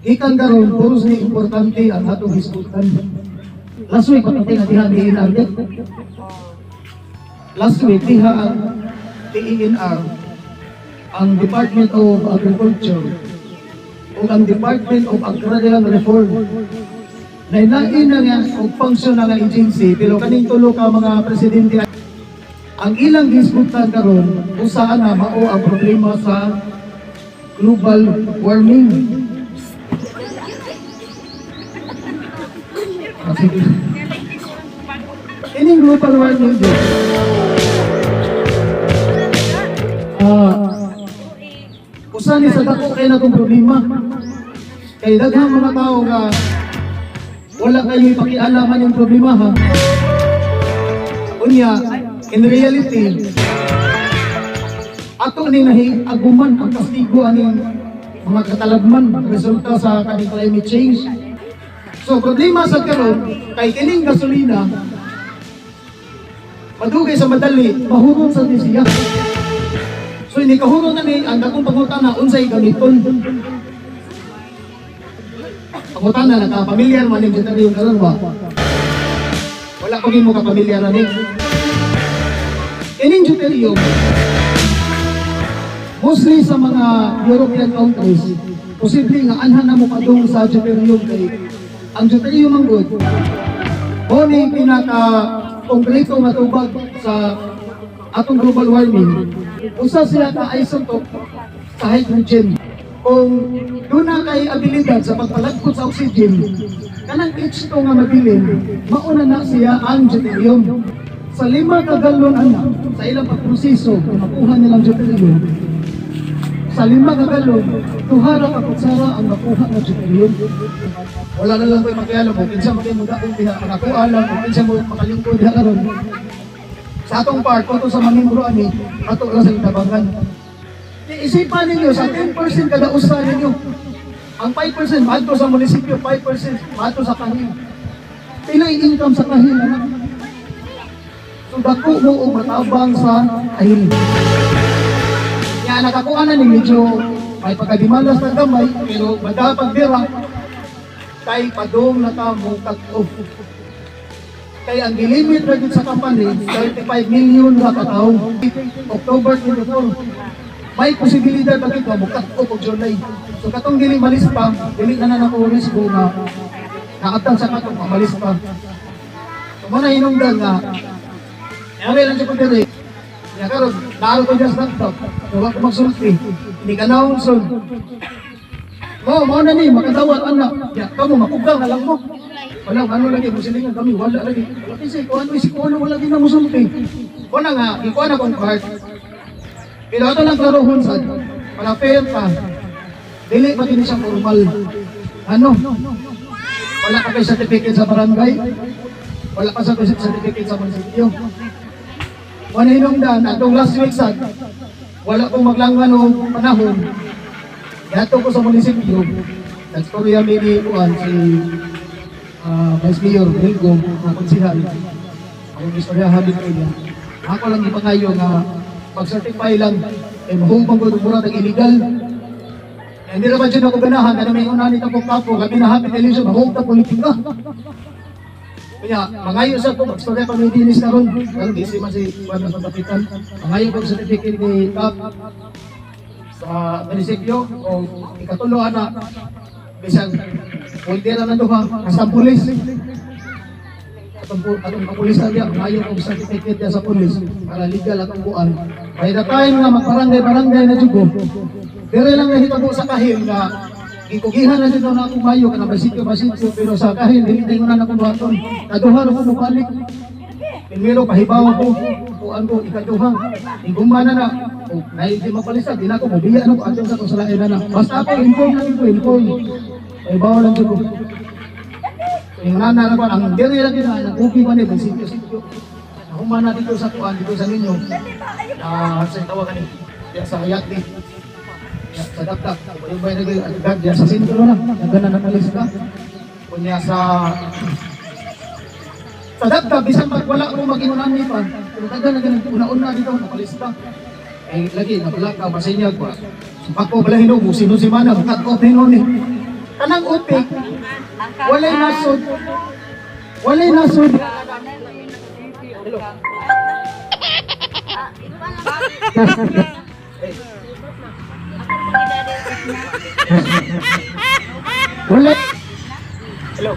Ikan karon puros ni importante ang atong hisgutan. Last week patay nga diha ni INR. Last week diha ang DENR, ang Department of Agriculture o ang Department of Agrarian Reform na inain na nga o function na nga agency pero kaning tulo ka mga presidente ang ilang hisgutan karon kung saan na mao ang problema sa global warming. Ining global warming din. Usa ni sa dako kay natong problema. Kay daghang mga tao nga wala kayo ipakialaman yung problema ha. Unya, in reality, ato ni nahiaguman ang kastigo aning mga katalagman resulta sa kaning climate change. So problema sa karon kay kining gasolina madugay sa madali, mahurot sa siya. So ini kahurot na ni ang dakong pangutana unsay gamiton. Pangutana na pamilyar man ning yung karon ba? Wala ko mo ka pamilyar ani. Kining deuterium mostly sa mga European countries, posible nga anhan na mo padung sa deuterium kay ang deuterium ang good. O ni pinaka konkreto nga tubag sa atong global warming. Usa sila ka isotope sa hydrogen. Kung doon na kay abilidad sa pagpalagpot sa oxygen, kanang H2 nga mabilin, mauna na siya ang deuterium. Sa 5 ka galon ana, sa ilang pagproseso, kung makuha nilang deuterium, sa 5 ka galon, 2 ka kutsara ang makuha ng deuterium. Wala na lang ko'y makialam mo, kinsa makimudaong diha, nakuha lang, kinsa mo makalingkod diha karon. Sa atong part, kung sa mamembro ani, ato lang sa itabangan. Isipan ninyo, sa 10% kada usa ninyo, ang 5% maadto sa munisipyo, 5% maadto sa kahil. Pila income sa kahil, anak? So dako mo o matabang sa kahil. Kaya nakakuha na ni medyo may pagkadimalas ng gamay, pero madapag bira, kay padong na ka mo cut-off. Kaya ang gilimit na sa company, 35 million na katao. October 24. May posibilidad na ito, cut-off o July. So katong dili malis pa, dili na ako risiko na nakatang sa katong malis pa. So muna hinungdan nga, yari lang siya pagdari. Kaya karon, naaro ko dyan sa laptop, huwag ko magsulti. Hindi ka na unson. Mo na ni makadawat anak. Ya, kamu makugang na lang mo. Wala ano lagi mo silingan kami, wala lagi. Wala kasi ko ano isiko wala din na musulti. Kuna nga, iko na kong card. Pero ato lang klarohon sad. Para fair pa. Dili pa din siya formal. Ano? Wala ka kay certificate sa barangay. Wala ka sa certificate sa munisipyo. Wala hinungdan atong last week sad. Wala kong maglangan o panahon. Yato ko sa munisipyo, nagstorya may ni Juan, si Vice Mayor Belgo, na konsihal. Ako istoryahan din ko niya. Ako lang ipangayo nga pag-certify lang, mahubang ko mura ng illegal. Hindi naman dyan ako ganahan, na may unanit ako kapo, kami na happy television, mahubang politika. Kaya, mangayo sa ko, magstorya pa may dinis na ron. Parang busy man si Juan na sa kapitan. Mangayo ko certificate ni TAP sa munisipyo o ikatulo na bisang pultira na doha sa pulis atong pulis na diya ngayon kong certificate diya sa pulis para legal atong buwan by the time nga magbarangay na jugo dire lang nahitabo sa kahil nga ikugihan na dito na akong mayo ka na basityo pero sa kahil dili tayo na akong buhaton naduha ko mo balik primero pahibaw ko o kuan ko ikaduha. Ingkumba na na. Oh, nahi di mapalisa di na ko mobiya na ko atong sa kusalain na. Basta ako inform lang ko inform. Ay bawal lang ko. Yung nana na ko ang diri lagi na okay man ni sityo-sityo. Humana dito sa kuan dito sa ninyo. Sa tawagan ni sa hayat ni. Sa dakdak, yung bay nagay agad diyan sa sentro na. Nagana na lista. Kunya sa dakdak bisan pag wala ko mag-inunan ni pa. Pero taga na una-una dito napalista. Eh lagi napalaka basinyag ba. Supak ko bala hinog sino si mana cut off hinon ni. Kanang upik. Walay nasod. Walay nasod. Hello. Wala. Hello.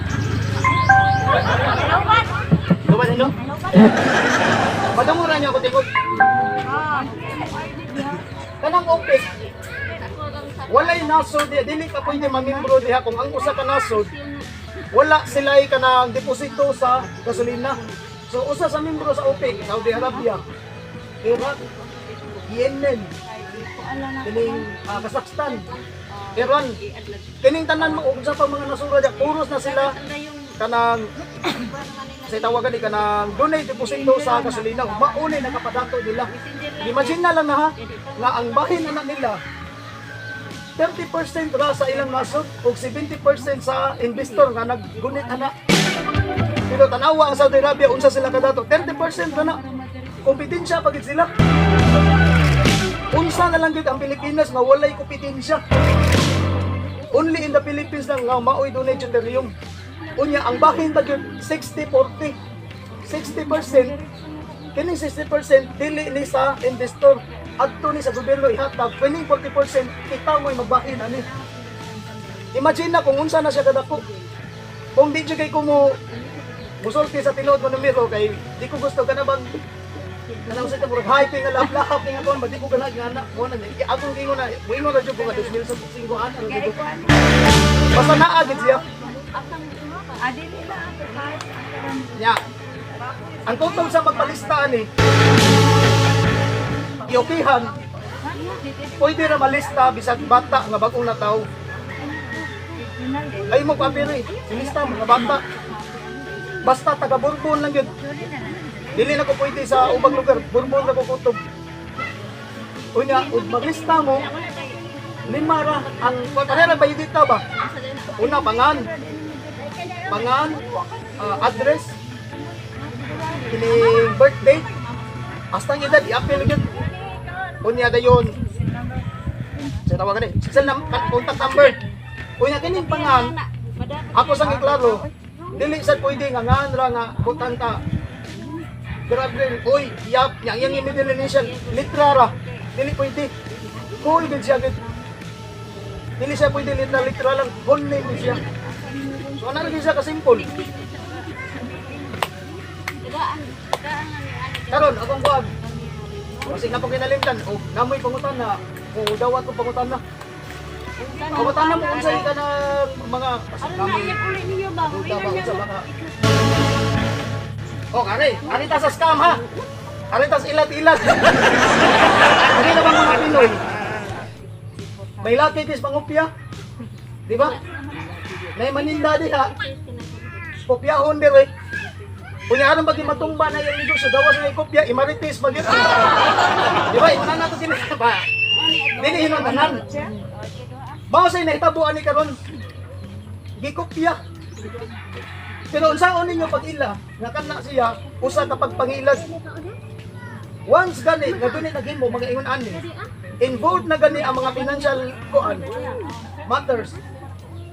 Hello. Padamura niya ako tingog. Kanang upik. Walay nasod dili ka pwede mamembro diha kung ang usa ka nasod wala sila ay kanang deposito sa gasolina. So usa sa membro sa OPEC, Saudi Arabia, Iraq, Yemen, kining Kazakhstan, Iran, kining tanan mo usa pa mga nasura diya, puros na sila kanang sa tawagan ni kanang donate deposito sa gasolina. Mauni nakapadato nila. Imagine na lang na ha, nga ang bahin na nila 30% ra sa ilang nasod ug 70% sa investor nga naggunit ana. Pero tanawa ang Saudi Arabia unsa sila kadato 30% na kompetensya pagid sila. Unsa na lang gyud ang Pilipinas nga walay kompetensya. Only in the Philippines lang nga maoy donate yung unya ang bahin ta gyud 60-40. 60% kining 60% dili ni sa investor. Adto ni sa gobyerno ihatag, kining 40% kita mo'y magbahin ani. Imagine na kung unsa na siya kadako. Kung di siya kay ko mo musulti sa tinuod mo numero kay di ko gusto ka na bang kanang sa murag hyping na laplap ning akon ba di ko kana gana mo na ni akong gingon na moingon ra jud ko nga 2005 an ang dito. Basta naa gid siya. Adili na ato kahit Nya. Ang total sa magpalista ni iokihan pwede na malista bisag bata nga bagong nataw. Ay mo papiri, silista mga bata. Basta taga Bourbon lang yun. Dili na ko pwede sa ubang lugar, Bourbon na ko kutob. Unya, maglista mo, limara ang kanera ba dito ba? Una pangan, address, kining birthday, hasta ang edad i-appeal yun. Unya dayon. Sa tawagan ni, contact number. Unya kining pangan, ako sang iklaro, dili sad pwede nga nganra nga butang ka. Grabe, oy, yap, yang middle initial, litra ra. Dili pwede. Cool gid siya gid. Dili siya pwede litra lang, whole name gid siya. So ana gid siya ka simple. Karon akong buwag. Kasi na po kinalimtan, namoy pangutan na, dawat ko pangutan na. Pangutan na mo unsay ka ng mga namoy. Sa baka. Kari ta sa scam ha. Kari ta sa ilat-ilat. Kari na bang mga Pinoy? May lakitis pangupya. Di ba? May maninda diha. Kopyahon dire. Kunya anong bagi matumba na yung negosyo, gawas na yung kopya, imaritis, mag-ito. Di ba, imunan nato kinita ba? Dili hinuntanan. Bawa na hitabuan ni karon gikopya. Pero unsaon ninyo pag-ila, nga kana siya, usa kapag pangilag. Once gani, nga doon naghimo, mga ingon ani, involved na gani ang mga financial matters.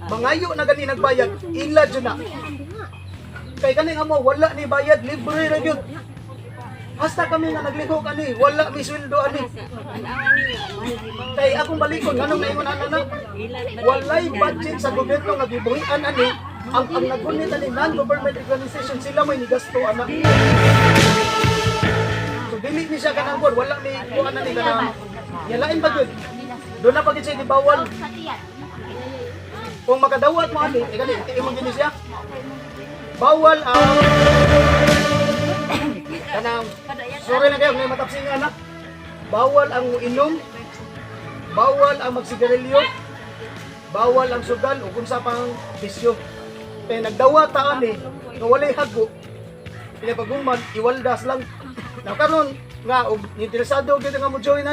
Mangayo na gani nagbayad, ila dyan na. Kay kani nga mo wala ni bayad, libre ra gyud. Hasta kami nga nagligo kani, wala mi sweldo ani. Kay akong balikon nganong naingon ana na. Walay budget sa gobyerno nga gibuhian ani. Ang nagunit ani non-government organization sila may nigasto ana. So dili ni siya kanang board, wala mi kuan ani kanang. Yalain ba gyud? Do na pagit siya gibawal. Kung makadawat mo ani, kani imong gini siya. Bawal ang kanang sorry na kayo, may matapsingan na. Bawal ang inom, bawal ang magsigarilyo, bawal ang sugal o kung sa pang bisyo. Kaya nagdawa taan nga walay hago, pinapaguman, iwaldas lang. Nakaroon nga, og interesado kita nga mo join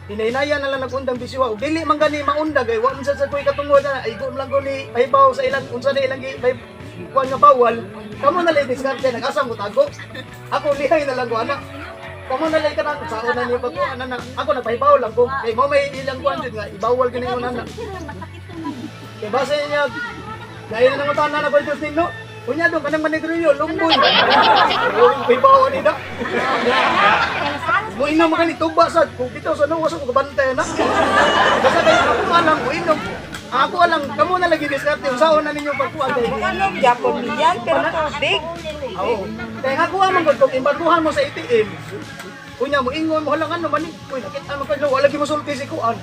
hinahinaya na lang nag-undang bisyo. O dili man gani maundag, ay wala sa kuy katungod na, ay gum lang ko ni pahibaw sa ilang, unsa na ilang kuwan nga bawal. Kamo na lang diskarte, nag-asang mo tago. Ako lihay na lang ko, anak. Kamo na lang ka na, sa una niyo pagkuhan na, ako nagpahibaw lang ko. Kaya mo may ilang kuwan dyan nga, ibawal ka na na. Kaya basa niya, dahil na nangutan na ba Diyos ninyo? Kunya doon, kanang manigriyo, lumboy. Pahibaw nila. Mo inom mo ganito, basad. Kung dito sa nawas ko, kabantay na. Basta kayo, ako alam, mo inom. Ako alam, kamo na lagi diskarte, usaon na ninyo pagkuhan. Ano, Japon yan, pero tubig. Oo. Kaya nga kuha man kung imbarduhan mo sa ATM. Kunya mo ingon mo halangan naman ni. Uy, nakita mo kayo, wala gi mo sulti si kuan.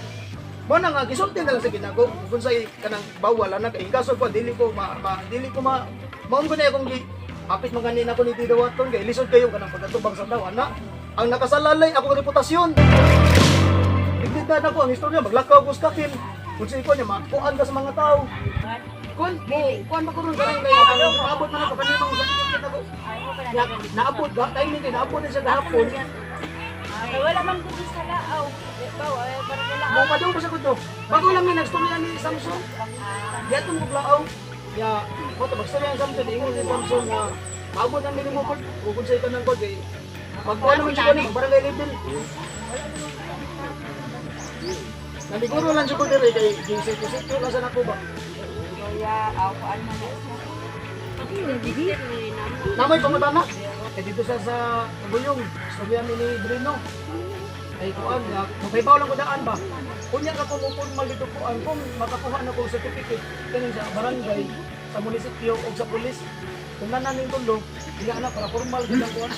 Mo na nga gisulti na lang sa ginako. Kung sa kanang bawal ana kay kaso ko dili ko maong ko na akong gi apit man ganina ko ni Tito Watton kay lisod kayo kanang pagkatubang sa daw ana. Ang nakasalalay akong reputasyon. Digdigan ako ang istorya maglakaw ko sa kakin. Kung sa iko niya makuan ka sa mga tao. Kuan ba ko ron garang lay abot man ako kanimang sa kita ko. Naabot ga timing kay naabot na siya gahapon. Wala man ko sa laaw. Mo pa daw ko sa kuto. Bago lang ni nagstorya ni Samsung. Yato mo blaaw. Ya, mo to magstorya ang Samsung ingon ni Samsung nga maabot ang minimum code. Kung sa ikan ng code eh. Magkuhan naman siya ko ni barangay level. Naliguro lang siya ko diri kay gisip-sip lang sa nako ba. Kaya, ako ano na. Namoy pangutana. Kaya dito sa Buyong, istorya ni Brino. Ay kuan nga, mabaybaw lang ko daan ba. Kunya ka kung formal dito kuan, kung makakuha na ko certificate kanin sa barangay, sa munisipyo o sa pulis. Kung nanan ning tulong, dili ana para formal gid ang kuan.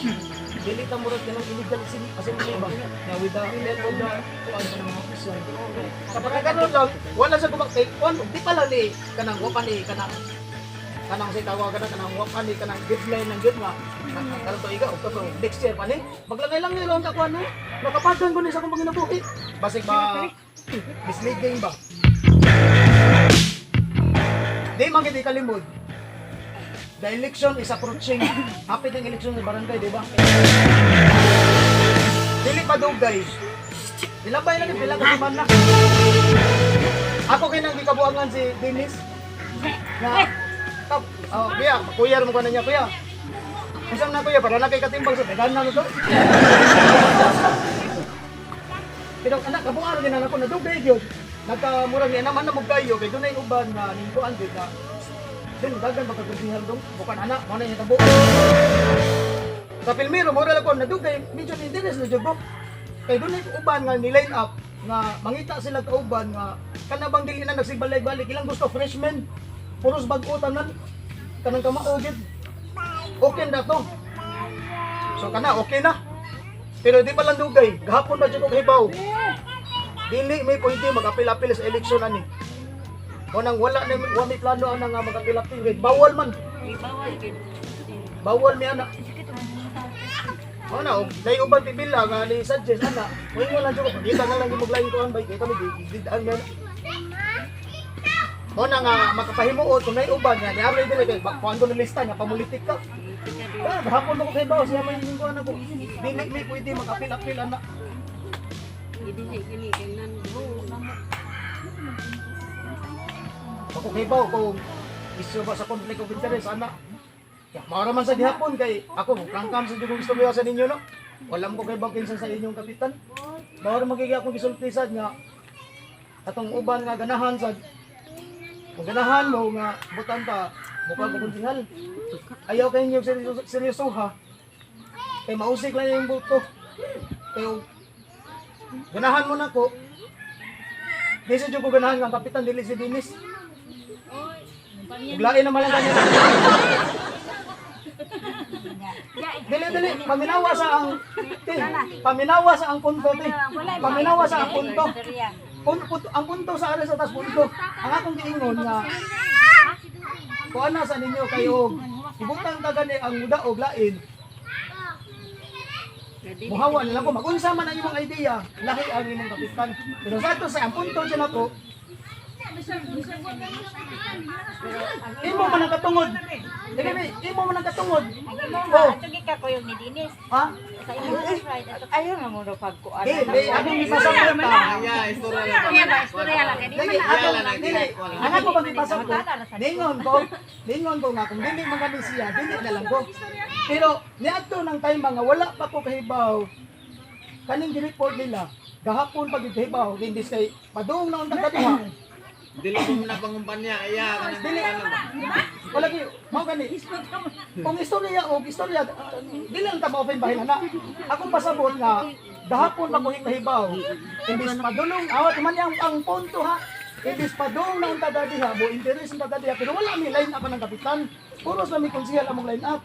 Dili ta murag kanang illegal assembly ba. Na with the help of the kuan sa mga official. Sa pagkakaroon lang, wala sa kumakay kuan, di pala ni kanang wapan ni kanang say tawag ka kanang wapan ni kanang deadline ng gid nga. Karon to iga og to next year pa ni. Maglangay lang ni ron ka kuan no. Nakapagan ko ni sa akong panginabuhi. Basig ba misleading ba? Di man gid kalimod. The election is approaching. Hapit ang election sa barangay, di ba? Dili pa dugay. Nilabay na ni pila ka semana. Ako kay nang gikabuangan si Dennis. Na kuya, kuya mo ka na niya, kuya. Isang na kuya, para na kay katimbang sa dagan na to. Pero anak, kabuang rin ako na dugay yun. Nagkamurag niya naman na mo kayo, kay doon ay uban na ningkuan din na din dagan magkakuntihan dong, bukan anak, mo na yung tabo. Sa Pilmiro, moral ako, nadugay, medyo interest na dyan bro. Kay doon ay uban nga niline up, nga mangita sila kauban nga kanabang dili na nagsibalay-balik, ilang gusto freshman, puros bag-utanan, kanang kamaugid. Okay na to. So kana, okay na. Pero di pa lang dugay, gahapon ba dyan ko kahibaw. Dili may pwede mag-apil-apil sa eleksyon ani. O nang wala na may plano ang nga mag-apil-apil. Bawal man. Bawal mi ana. O na, naiuban pipila nga ni suggest ana. Moingon lang dyan ko, pagkita na lang yung maglaing ko ang bike. Kaya kami, didaan na. O na nga, makapahimuot, kung naiuban nga, nihabay din kayo, kuhaan ko ng lista nga, pamulitik ka. Hapon mo ko kayo ba, siya may lingkuhan ako. Dili may pwede mag-apil-apil ana. Ako kay ba kung isu ba sa conflict of interest ana. Ya, mao man sa gihapon kay ako kangkam sa jugong istorya sa ninyo no. Wala mo kay ba kinsa sa inyong kapitan. Mao ra magigi akong gisulti sad nga atong uban nga ganahan sad. Kung ganahan mo nga butan ta mukha ko kunjingal. Ayaw kay inyo seryoso ha. Kay mausik lang yung buto. Kay ganahan mo na ko. Di sa ko ganahan nga kapitan dili si Dennis. Biglain naman lang kanya. Dili, paminawa sa ang punto, te. Paminawa sa ang punto. Ang punto sa aras atas punto. Ang akong giingon nga, kung ano sa ninyo kayo, ibutang ka gani ang muda o lain. Muhawa nila ko magunsa man ang imong idea, lahi ang imong kapitan. Pero sa ato sa ang punto dyan ako, imo man ang katungod. Imo man ang katungod. Oh, ka ko yung ni Dinis. ha? Sa imong ride ato. Ayaw na mo na pagkuan. Akong ipasabot ka. Istorya lang kani. Dili, anak ko bang ipasabot? Lingon ko nga, kung dili man kami siya, dili na lang ko. Pero, niadto ng time mga wala pa ko kahibaw, kaning report nila, gahapon pag kahibaw, hindi kay padung na unta kadiha. Dili mo na pangumpanya, iya ka Dili, wala kayo, mau gani. Kung istorya, dili lang tama open bahin na. Akong pasabot nga, gahapon pa ko kahibaw, imbis padulong, awat man ang punto ha, imbis padung na unta dadiha, bo interes unta dadiha, pero wala mi line up ng kapitan, puros na mi konsihal among line up.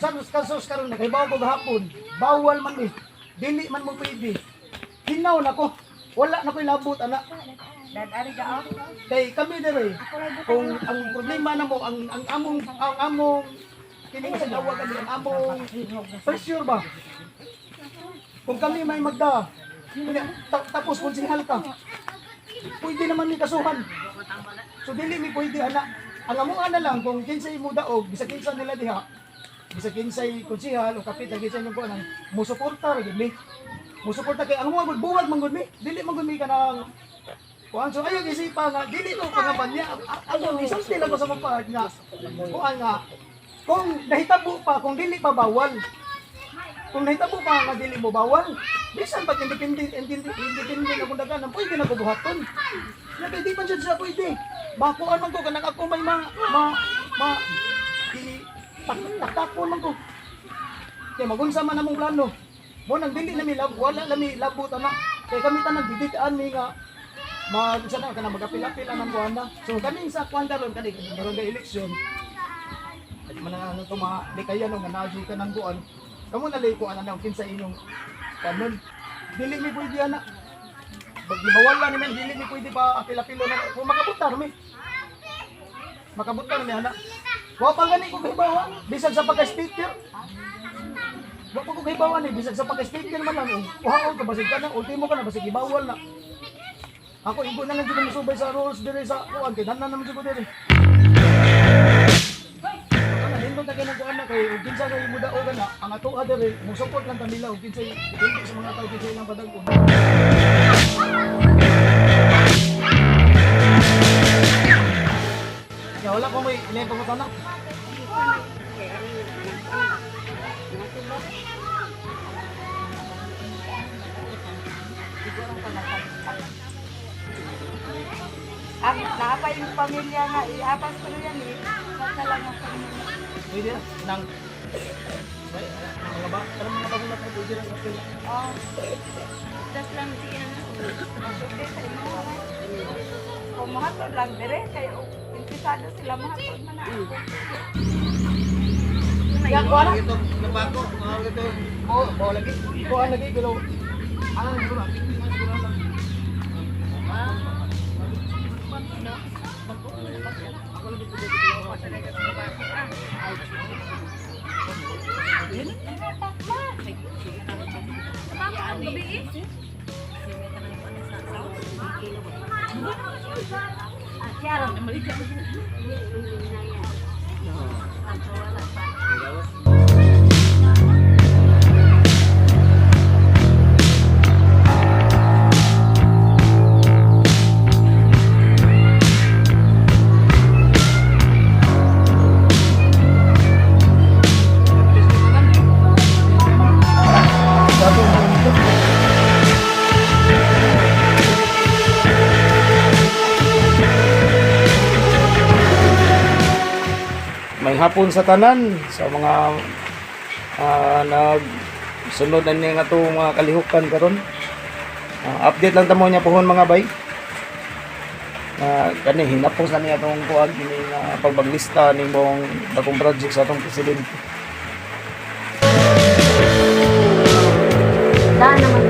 Sa kasos karon nakahibaw ko gahapon, bawal man ni, dili man mo pwede. Hinaw na ko, wala na ko'y labot anak. Dadari ka. Kay kami dire, kung ang problema na mo, ang among kining sa tawag kami, ang among pressure ba? Kung kami may magda, tapos konsihal ka, pwede naman ni kasuhan. So dili mi pwede anak. Ang amuan na lang kung kinsay mo daog, bisag kinsa nila diha, bisag kinsay konsihal o kapit kinsay nung kuan, mo suporta ra gid mi. Mo suporta kay ang mga buwag man gud mi, dili man gud mi kanang kuan. So ayaw isipa nga dili ko pangabanya. Ayaw isulti lang ko sa mga nga. Kuan nga kung nahitabo pa, kung dili pa bawal. Kung nahitabo pa nga dili mo bawal, bisan pag independent ako dagan, pwede na ko buhaton. Nabi di man siya pwede. Makuan man ko kanang ako may taktakon man ko. Kaya magunsa man among plano. Mo nang dili na mi wala na mi labot anak. Kaya kami tanang diditaan mi nga sana ka na mag-apil-apil ang buwana. So kami sa kuan karon kani barangay election. At man ano to mga di kaya no nga naagi ka nang kuan. Kamo na lay kuan ana kinsa inyong kanon. Dili mi pwede ana. Bagibawala ni men dili mi pwede pa apil-apilo na kung makabutar mi. Makabutar mi ana. Wa pa gani ko hibawa bisag sa pagka-speaker. Wa pa ko hibawa ni bisag sa pagka-speaker man lang. Uhaon ka basig ka na ultimo ka na basig ibawal na. Ako ibo na lang dito musubay sa rules dire sa kuan kay danan naman jud dire. Ana nindot na kanang kuan na kay ug kinsa kay muda o kana ang ato dire mo support lang kanila ug kinsa dili sa mga tao kinsa ilang padagon. Ya wala ko may ilay pangutana. Ang naapa yung pamilya nga, iapas ko yan eh. Basta lang ang pamilya. Pwede na nang mga ba karang mga bagulat na pwede na kapil. Das lang siya. Okay sa inyo nga. Kung mahatod lang dire, kayo impisado sila mahatod man na ako. Ya kuan na. ito nabako, mga ito. Oh, lagi. Kuan lagi pero anong siguro. May hapon sa tanan sa mga nagsunod na niya nga itong mga kalihukan karon. Update lang tamo niya pohon mga bay. Kani hinapos na niya itong kuwag kini pagbaglista ni mong bagong project sa itong presidente. Daan naman